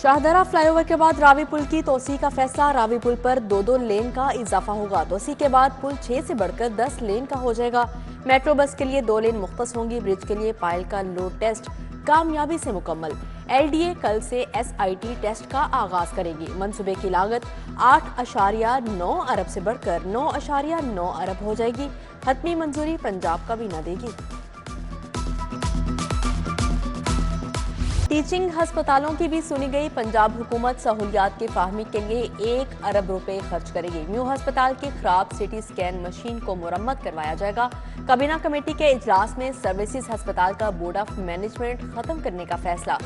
Shahdara flyover के बाद रावी पुल की तोसी का फैसला। रावी पुल पर दो लेन का इजाफा होगा। तोसी के बाद पुल 6 से बढ़कर 10 लेन का हो जाएगा। मेट्रो बस के लिए 2 लेन मुख्तस होंगी। ब्रिज के लिए पायल का लोड टेस्ट कामयाबी से मुकम्मल। LDA कल से SIT टेस्ट का आगाज करेगी। मंसूबे की लागत 8.9 अरब से बढ़कर 9.9 अरब हो जाएगी। हतमी मंजूरी पंजाब काबीना देगी। टीचिंग हस्पतालों की भी सुनी गई। पंजाब हुकूमत सहूलियात की फाहमी के लिए 1 अरब रुपए खर्च करेगी। न्यू हस्पताल की खराब सिटी स्कैन मशीन को मुरम्मत करवाया जाएगा। काबीना कमेटी के इजलास में सर्विसेज हस्पताल का बोर्ड ऑफ मैनेजमेंट खत्म करने का फैसला।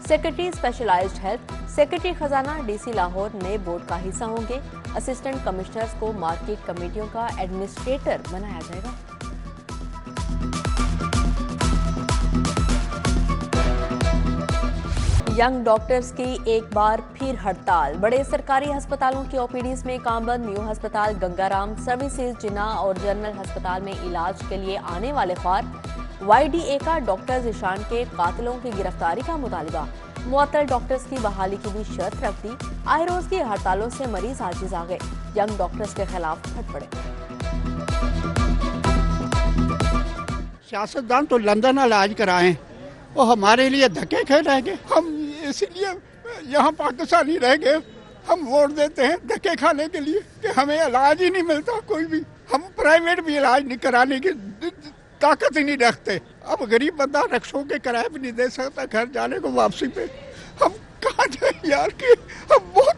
सेक्रेटरी स्पेशलाइज्ड हेल्थ, सेक्रेटरी खजाना DC लाहौर नए बोर्ड का हिस्सा होंगे। असिस्टेंट कमिश्नर्स को मार्केट कमेटियों का एडमिनिस्ट्रेटर बनाया जाएगा। यंग डॉक्टर्स की एक बार फिर हड़ताल। बड़े सरकारी अस्पतालों की OPDs में काम बंद। न्यू हस्पताल, गंगाराम सर्विसेज, जिन्ना और जनरल अस्पताल में इलाज के लिए आने वाले ख्वार। YDA का डॉक्टर जिशान के कातिलों की गिरफ्तारी का मुतालबा। मुअत्तल डॉक्टर्स की बहाली की भी शर्त रख दी। आए रोज की हड़तालों से मरीज आजिज आ गए। यंग डॉक्टर्स के खिलाफ फट पड़े। सियासतदान तो लंदन इलाज कराएं, वो हमारे लिए धक्के खे रह गए। हम इसलिए यहाँ पाकिस्तानी रह गए। हम वोट देते हैं धक्के खाने के लिए कि हमें इलाज ही नहीं मिलता कोई भी। हम प्राइवेट भी इलाज नहीं कराने की ताकत ही नहीं रखते। अब गरीब बंदा रक्षों के किराए भी नहीं दे सकता घर जाने को वापसी पे। हम कहाँ जाए यार कि हम बहुत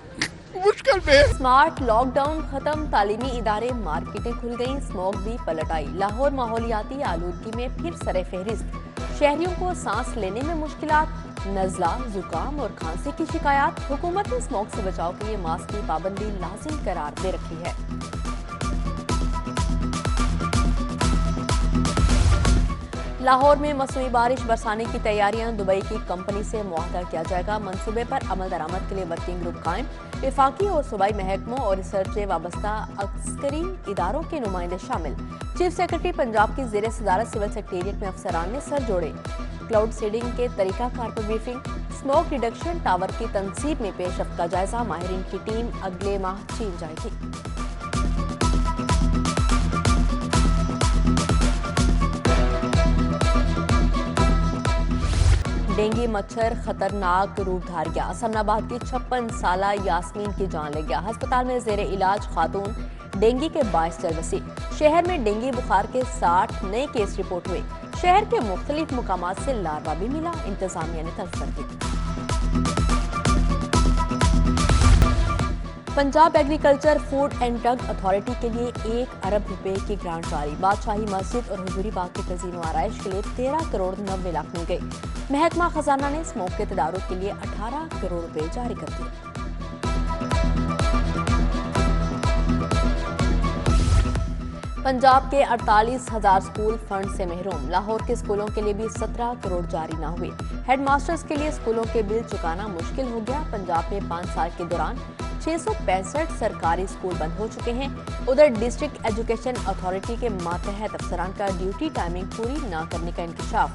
मुश्किल में। स्मार्ट लॉकडाउन खत्म। तालीमी इदारे, मार्केटें खुल गईं। स्मोक भी पलट आई। लाहौर माहौलियाती आलूदगी में फिर सरे फहरिस्त। शहरियों को सांस लेने में मुश्किलात, नज़ला, जुकाम और खांसी की शिकायत। हुकूमत ने स्मोक से बचाव के लिए मास्क की पाबंदी लाजिम करार दे रखी है। लाहौर में मौसमी बारिश बरसाने की तैयारियां। दुबई की कंपनी से मुआहदा किया जाएगा। मंसूबे पर अमल दरामद के लिए वर्किंग ग्रुप कायम। विफाकी और सूबाई महकमों और रिसर्च से वाबस्ता अस्करी इदारों के नुमाइंदे शामिल। चीफ सेक्रेटरी पंजाब की ज़ेर सदारत सिविल सेक्रेटेरिएट में अफसरान ने सर जोड़े। क्लाउड सीडिंग के तरीकाकार पर ब्रीफिंग। स्मोक रिडक्शन टावर की तनसीब में पेशरफ्त का जायजा। माहिरीन की टीम अगले माह चीन जाएगी। डेंगू मच्छर खतरनाक रूप धार गया। असमनाबाद की 56 साला यास्मीन की जान ले गया। अस्पताल में जेर इलाज खातून डेंगू के बायस चल बसी। शहर में डेंगू बुखार के 60 नए केस रिपोर्ट हुए। शहर के मुख्तलिफ मुकामात से लार्वा भी मिला। इंतजामिया ने तल्फ कर दी। Punjab agriculture food and drug authority के लिए 1 अरब रुपए की ग्रांट जारी। बादशाही मस्जिद और हुजूरी बाग के कजीनो आराइश के लिए 13 करोड़ 90 लाख मिल गई। महकमा खजाना ने स्मोक के तदारुक के लिए 18 करोड़ रुपए जारी कर दिए। पंजाब के 48,000 स्कूल फंड से महरूम। लाहौर के स्कूलों के लिए भी 17 करोड़ जारी न हुए। हेडमास्टर्स के लिए स्कूलों के बिल चुकाना मुश्किल हो गया। पंजाब में 5 साल के दौरान 665 सरकारी स्कूल बंद हो चुके हैं। उधर डिस्ट्रिक्ट एजुकेशन अथॉरिटी के मातहत अफसरान का ड्यूटी टाइमिंग पूरी न करने का इंकशाफ।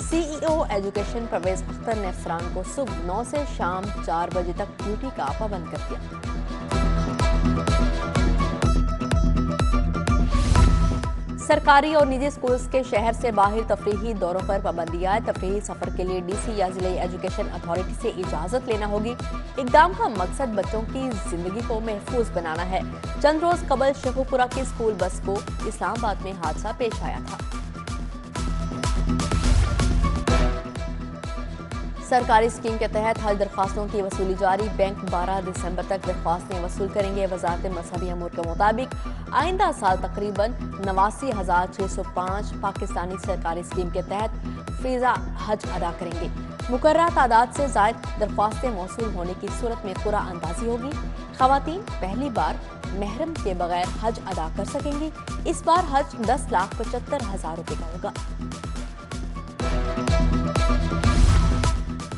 CEO एजुकेशन परवेज अख्तर ने अफसरान को सुबह 9 से शाम 4 बजे तक ड्यूटी का पाबंद कर दिया। सरकारी और निजी स्कूल्स के शहर से बाहर तफरीही दौरों पर पाबंदी आए। तफरीही सफर के लिए DC या जिले एजुकेशन अथॉरिटी से इजाजत लेना होगी। इकदाम का मकसद बच्चों की जिंदगी को महफूज बनाना है। चंद रोज कबल शेखुपुरा की स्कूल बस को इस्लामाबाद में हादसा पेश आया था। सरकारी स्कीम के तहत हज दरख्वास्तों की वसूली जारी। बैंक 12 दिसंबर तक दरख्वास्तें वसूल करेंगे। वजारत मजहबी अमूर के मुताबिक आइंदा साल तकरीबन 89,605 पाकिस्तानी सरकारी स्कीम के तहत फरीज़ा हज अदा करेंगे। मुकर्रर तादाद से ज़ायद दरख्वास्तें मौसूल होने की सूरत में कुरा अंदाजी होगी। ख़वातीन पहली बार महरम के बगैर हज अदा कर सकेंगी। इस बार हज 10,75,000 रुपये का होगा।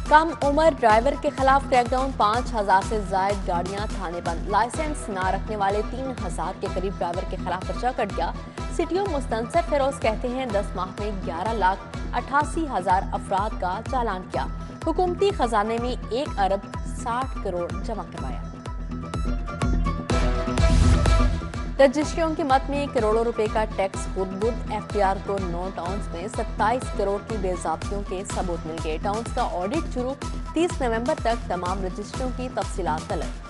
कम उम्र ड्राइवर के खिलाफ क्रैकडाउन। 5,000 से ज्यादा गाड़ियां थाने बंद। लाइसेंस न रखने वाले 3,000 के करीब ड्राइवर के खिलाफ पर्चा कट गया। CTO मुस्तनसर फिरोज कहते हैं 10 माह में 11,88,000 अफराद का चालान किया। हुकूमती खजाने में 1 अरब 60 करोड़ जमा करवाया। रजिस्ट्रियों की मद में करोड़ों रुपए का टैक्स खुद एफबीआर को 9 टाउन्स में 27 करोड़ की बेज़ाब्तियों के सबूत मिल गए। टाउन्स का ऑडिट शुरू, 30 नवंबर तक तमाम रजिस्ट्रियों की तफसीलात तलब।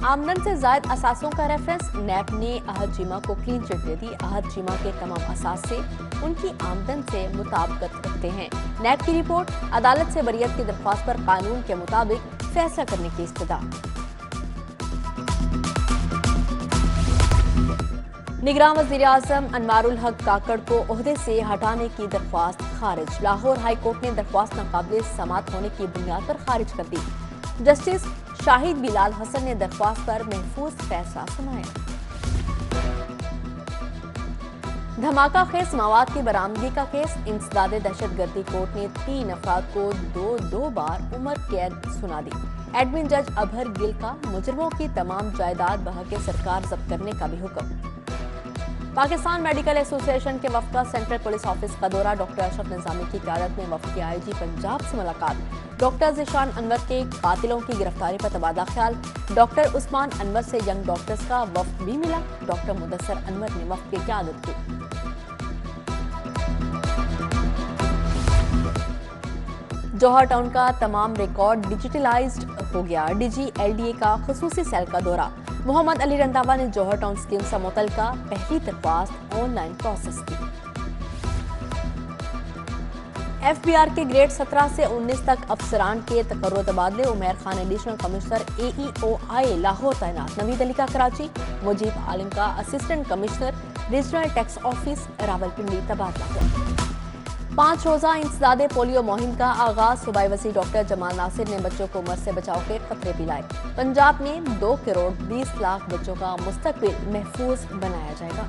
आमदन से जायद असासों का रेफरेंस, नैब ने अहद चीमा को क्लीन चिट दे दी। अहद चीमा के तमाम असासे उनकी आमदन से मुताबिकत रखते हैं। नैब की रिपोर्ट, अदालत से बरियत की दरख्वास्त पर कानून के मुताबिक फैसला करने की इस्तदा। निगरान वज़ीर आज़म अनवारुल हक काकड़ को ओहदे से हटाने की दरख्वास्त खारिज। लाहौर हाई कोर्ट ने दरख्वास्त नाकाबिल समात होने की बुनियाद पर खारिज कर दी। जस्टिस शाहिद बिलाल हसन ने दरख्वास्त पर महफूज फैसला सुनाया। धमाका खेज मवाद की बरामदगी का केस, इंसदादे दहशतगर्दी कोर्ट ने 3 अफराद को दो बार उम्र कैद सुना दी। एडमिन जज अभर गिल का मुजरिमों की तमाम जायदाद बहके सरकार जब्त करने का भी हुक्म। पाकिस्तान मेडिकल एसोसिएशन के वफ्द का सेंट्रल पुलिस ऑफिस का दौरा, डॉक्टर अशरफ निजामी की क़यादत में वफ्द के आईजी पंजाब से मुलाकात। डॉक्टर ज़ीशान अनवर के कातिलों की गिरफ्तारी पर तबादला ख्याल। डॉक्टर उस्मान अनवर से यंग डॉक्टर्स का वफ्द भी मिला। डॉक्टर मुदस्सर अनवर ने वफ्द की क़यादत की। जौहर टाउन का तमाम रिकॉर्ड डिजिटलाइज्ड हो गया। डीजी एलडीए का खुसूसी सेल का दौरा। मोहम्मद अली रंधावा ने जौहर टाउन स्कीम से मुतल्लिका पहली दरख्वास्त ऑनलाइन प्रोसेस की। एफबीआर के ग्रेड 17 से 19 तक अफसरान के तकर्रुर तबादले। Umair Khan additional commissioner AEOI Lahore तैनात। नवीद अली का कराची, मुजीब आलिम का assistant commissioner regional tax office Rawalpindi तबादला हुआ। 5 रोजा इंसदादे पोलियो मुहिम का आगाज। सूबाई वज़ीर डॉक्टर जमाल नासिर ने बच्चों को मर से बचाव के खतरे पिलाए। पंजाब में 2 करोड़ 20 लाख बच्चों का मुस्तकबिल महफूज बनाया जाएगा।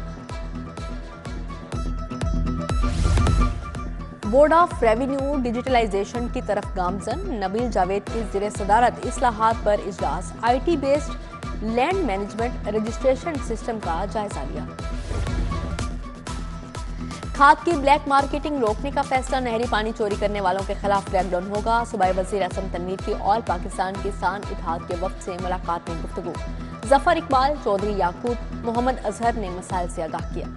बोर्ड ऑफ रेवेन्यू डिजिटलाइजेशन की तरफ गामजन। नबील जावेद की ज़ेरे सदारत इस्लाहात पर इजलास। IT based land management registration system का जायजा लिया। खाद की ब्लैक मार्केटिंग रोकने का फैसला। नहरी पानी चोरी करने वालों के खिलाफ क्रैकडाउन होगा। सूबाई वज़ीर असम तनवीर की ऑल पाकिस्तान किसान इत्तेहाद के वफ्द से मुलाकात में गुफ्तगू। जफर इकबाल, चौधरी याकूब, मोहम्मद अजहर ने मसाइल से आगाह किया।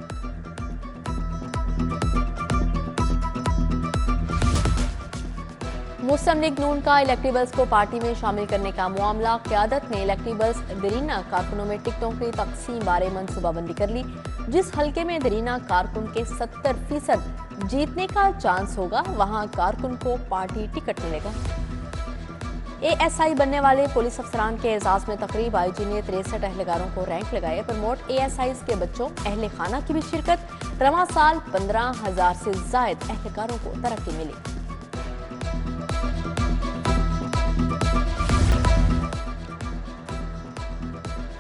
मुस्लिम लीग नून का इलेक्टेबल्स को पार्टी में शामिल करने का मामला। क़यादत ने इलेक्टेबल्स दरीना कारकुनों में टिकटों की तकसीम बारे मनसूबाबंदी कर ली। जिस हल्के में दरीना कारकुन के 70% जीतने का चांस होगा, वहां कारकुन को पार्टी टिकट मिलेगा। ASI बनने वाले पुलिस अफसरान के एजाज में तकरीब। IG ने 63 अहलकारों को रैंक लगाए। प्रमोट ASIs के बच्चों अहले खाना की भी शिरकत। रवां साल 15,000 से जायद अहलकारों को तरक्की मिली।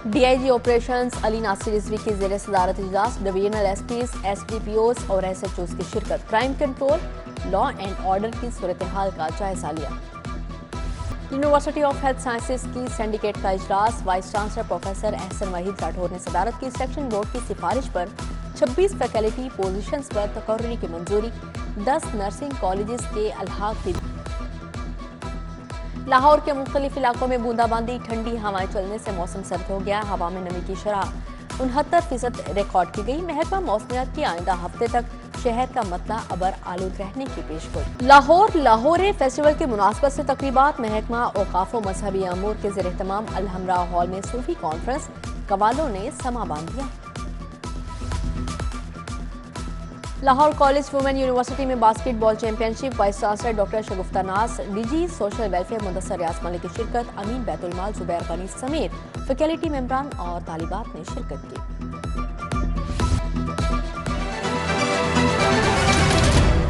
DIG ऑपरेशंस अली नासिर रिजवी की ज़ेरे सदारत इजलास। डिवीजनल SPs, SDPOs और SHOs की शिरकत। Crime control, law and order की सूरत हाल का जायजा लिया। यूनिवर्सिटी ऑफ हेल्थ साइंसेज की सिंडिकेट का इजलास। Vice chancellor professor Ahsan Waheed Rathore ने सदारत की। सेक्शन बोर्ड की सिफारिश पर 26 फैकल्टी पोजीशंस पर तकर्री की मंजूरी। 10 नर्सिंग कॉलेजेस के अल्हाक की। लाहौर के मुख्तलिफ इलाकों में बूंदाबांदी। ठंडी हवाएं चलने से मौसम सर्द हो गया। हवा में नमी की शरह 69% रिकॉर्ड की गई। महकमा मौसमियात की आइंदा हफ्ते तक शहर का मतला अबर आलूद रहने की पेशगोई। लाहौर फेस्टिवल की मुनासबत से तकरीबात। महकमा औकाफ व मजहबी अमूर के ज़ेर एहतमाम अलहमरा हॉल में सूफी कॉन्फ्रेंस। कवालों ने समा बांध दिया। लाहौर कॉलेज वुमेन यूनिवर्सिटी में basketball championship. Vice chancellor doctor Shagufta Naz, DG social welfare Mudassar Riaz Malik की शिरकत। अमीन बैतुल माल जुबैर गनी समेत फैकल्टी मेंबरान और तालिबात ने शिरकत की।